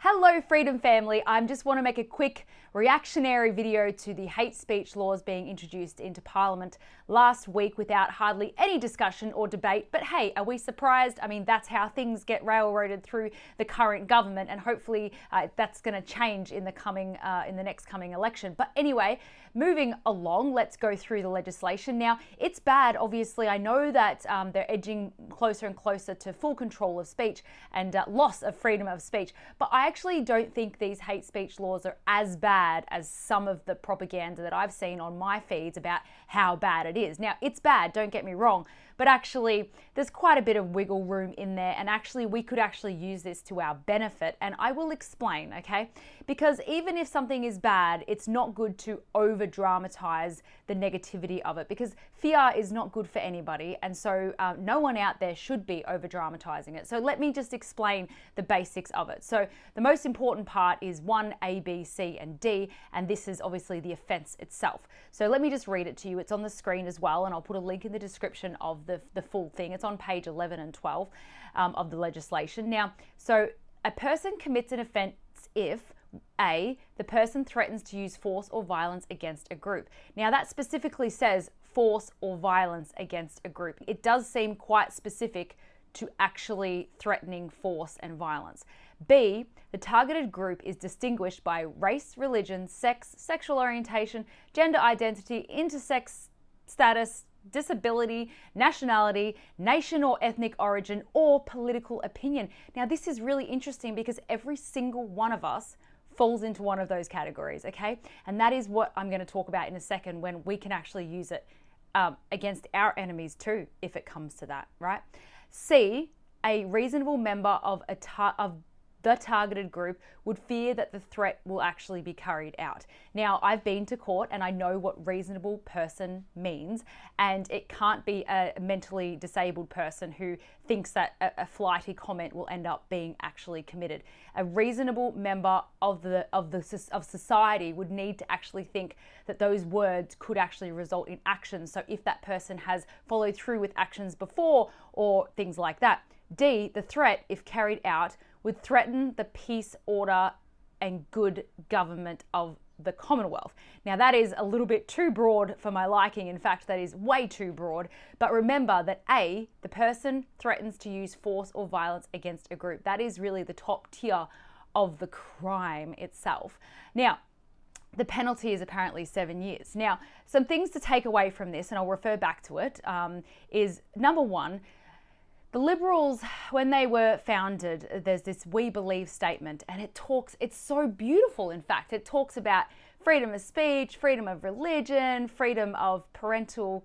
Hello Freedom Family, I just want to make a quick reactionary video to the hate speech laws being introduced into Parliament last week without hardly any discussion or debate. But hey, are we surprised? I mean, that's how things get railroaded through the current government, and hopefully that's going to change in the next coming election. But anyway, moving along, let's go through the legislation. Now, it's bad, obviously. I know that they're edging closer and closer to full control of speech and loss of freedom of speech. But I actually don't think these hate speech laws are as bad as some of the propaganda that I've seen on my feeds about how bad it is. Now, it's bad, don't get me wrong, but actually there's quite a bit of wiggle room in there, and actually we could actually use this to our benefit, and I will explain, okay? Because even if something is bad, it's not good to over dramatize the negativity of it, because fear is not good for anybody, and so no one out there should be over dramatizing it. So let me just explain the basics of it. So the most important part is 1, A, B, C, and D, and this is obviously the offense itself. So let me just read it to you. It's on the screen as well, and I'll put a link in the description of the full thing. It's on page 11 and 12 of the legislation. Now, so a person commits an offense if A, the person threatens to use force or violence against a group. Now that specifically says force or violence against a group. It does seem quite specific to actually threatening force and violence. B, the targeted group is distinguished by race, religion, sex, sexual orientation, gender identity, intersex status, disability, nationality, nation or ethnic origin, or political opinion. Now, this is really interesting because every single one of us falls into one of those categories, okay? And that is what I'm going to talk about in a second, when we can actually use it against our enemies too, if it comes to that, right? C, a reasonable member of the targeted group would fear that the threat will actually be carried out. Now, I've been to court and I know what reasonable person means, and it can't be a mentally disabled person who thinks that a flighty comment will end up being actually committed. A reasonable member of society would need to actually think that those words could actually result in action. So if that person has followed through with actions before or things like that. D, the threat, if carried out, would threaten the peace, order, and good government of the Commonwealth. Now that is a little bit too broad for my liking. In fact, that is way too broad. But remember that A, the person threatens to use force or violence against a group. That is really the top tier of the crime itself. Now, the penalty is apparently 7 years. Now, some things to take away from this, and I'll refer back to it, is number one, the Liberals, when they were founded, there's this "we believe" statement, and it's so beautiful. In fact, it talks about freedom of speech, freedom of religion, freedom of parental,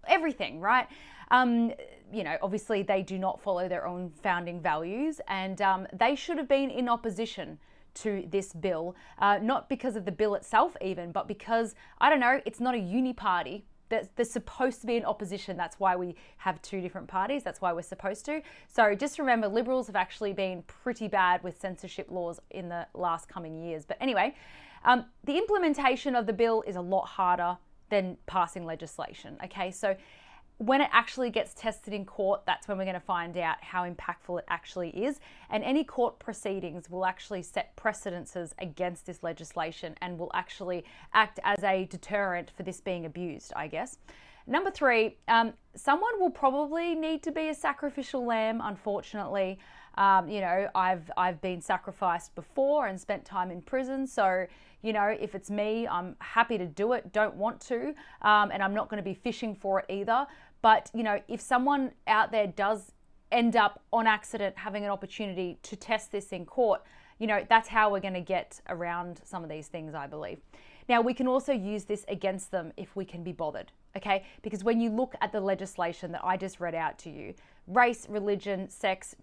everything, right? Obviously they do not follow their own founding values, and they should have been in opposition to this bill, not because of the bill itself even, but because, I don't know, it's not a uni party. They're supposed to be in opposition. That's why we have two different parties. That's why we're supposed to. So just remember, Liberals have actually been pretty bad with censorship laws in the last coming years. But anyway, the implementation of the bill is a lot harder than passing legislation. Okay, so when it actually gets tested in court, that's when we're going to find out how impactful it actually is. And any court proceedings will actually set precedences against this legislation and will actually act as a deterrent for this being abused, I guess. Number 3, someone will probably need to be a sacrificial lamb, unfortunately. I've been sacrificed before and spent time in prison. So, if it's me, I'm happy to do it, don't want to, and I'm not going to be fishing for it either. But, if someone out there does end up on accident having an opportunity to test this in court, that's how we're going to get around some of these things, I believe. Now, we can also use this against them if we can be bothered, okay? Because when you look at the legislation that I just read out to you, race, religion, sex,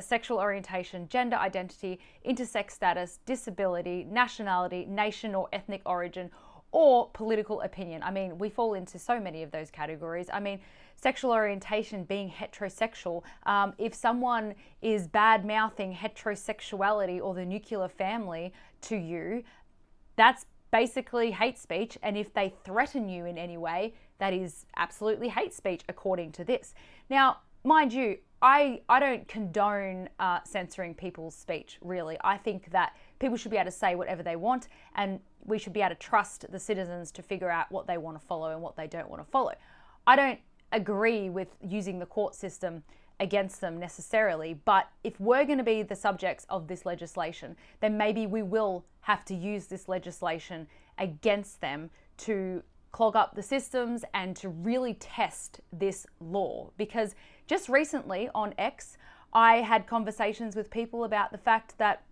sexual orientation, gender identity, intersex status, disability, nationality, nation or ethnic origin, or political opinion. I mean, we fall into so many of those categories. I mean, sexual orientation being heterosexual, if someone is bad-mouthing heterosexuality or the nuclear family to you, that's basically hate speech. And if they threaten you in any way, that is absolutely hate speech according to this. Now, mind you, I don't condone censoring people's speech, really. I think that people should be able to say whatever they want, and we should be able to trust the citizens to figure out what they want to follow and what they don't want to follow. I don't agree with using the court system against them necessarily, but if we're going to be the subjects of this legislation, then maybe we will have to use this legislation against them to clog up the systems and to really test this law. Because just recently on X, I had conversations with people about the fact that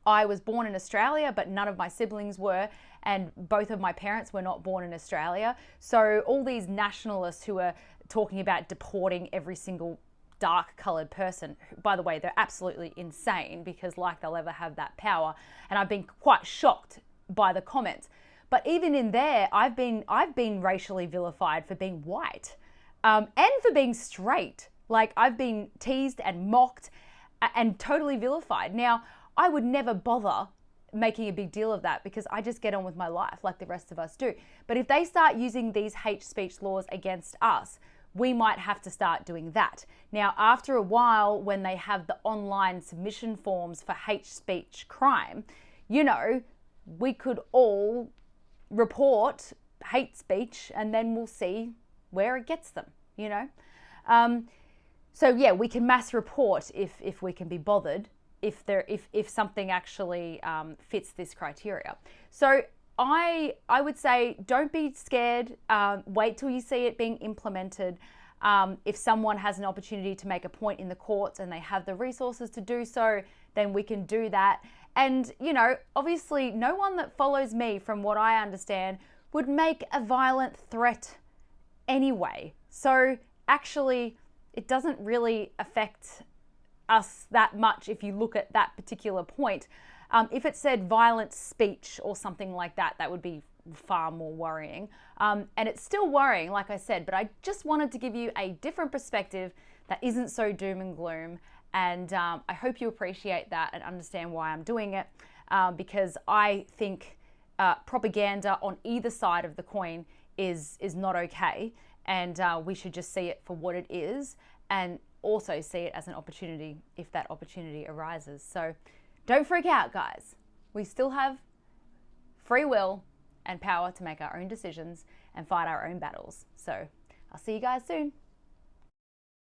I was born in Australia, but none of my siblings were, and both of my parents were not born in Australia. So all these nationalists who are talking about deporting every single dark coloured person, by the way, they're absolutely insane, because like they'll ever have that power. And I've been quite shocked by the comments. But even in there, I've been racially vilified for being white, and for being straight. Like, I've been teased and mocked and totally vilified. Now, I would never bother making a big deal of that, because I just get on with my life like the rest of us do. But if they start using these hate speech laws against us, we might have to start doing that. Now, after a while, when they have the online submission forms for hate speech crime, you know, we could all report hate speech, and then we'll see where it gets them, you know. So yeah, we can mass report if we can be bothered, if something actually fits this criteria. So I would say, don't be scared. Wait till you see it being implemented. If someone has an opportunity to make a point in the courts and they have the resources to do so, then we can do that. And, you know, obviously no one that follows me, from what I understand, would make a violent threat anyway. So actually, it doesn't really affect us that much if you look at that particular point. If it said violent speech or something like that, that would be far more worrying. And it's still worrying, like I said, but I just wanted to give you a different perspective that isn't so doom and gloom. And I hope you appreciate that and understand why I'm doing it, because I think propaganda on either side of the coin is not okay. And we should just see it for what it is, and also see it as an opportunity if that opportunity arises. So don't freak out, guys. We still have free will and power to make our own decisions and fight our own battles. So I'll see you guys soon.